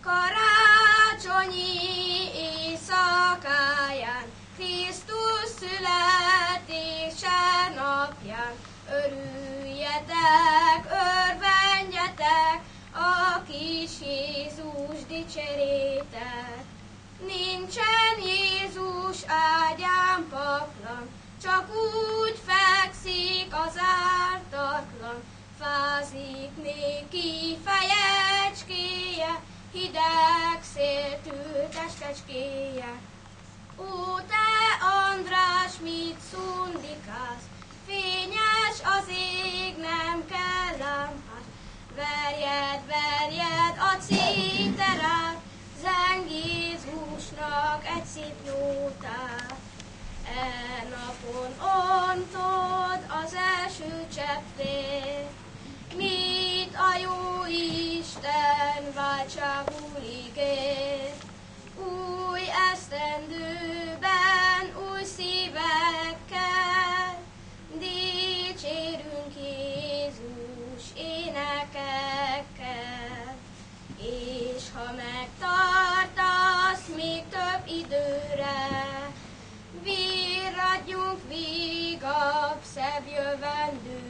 Karácsonyi éjszakáján, Krisztus születése napján, örüljetek, örvendjetek, a kis Jézus dicsérétek. Nincsen Jézus ágyán paplan, csak úgy fekszik az ártatlan, fázik néki fejecskéje, hideg széltől testecskéje. Ó, te András, mit szundikálsz? Fényes az ég, nem kell lámpás. Verjed, verjed a cíterát, zeng Jézusnak egy szép jótát. E napon ontod az első csepp vér, mit a jó Isten váltságul ígér. Új esztendőben, új szívekkel, dicsérünk Jézus énekekkel. És ha megtartasz még több időre, virradjunk vígabb, szebb jövendőre.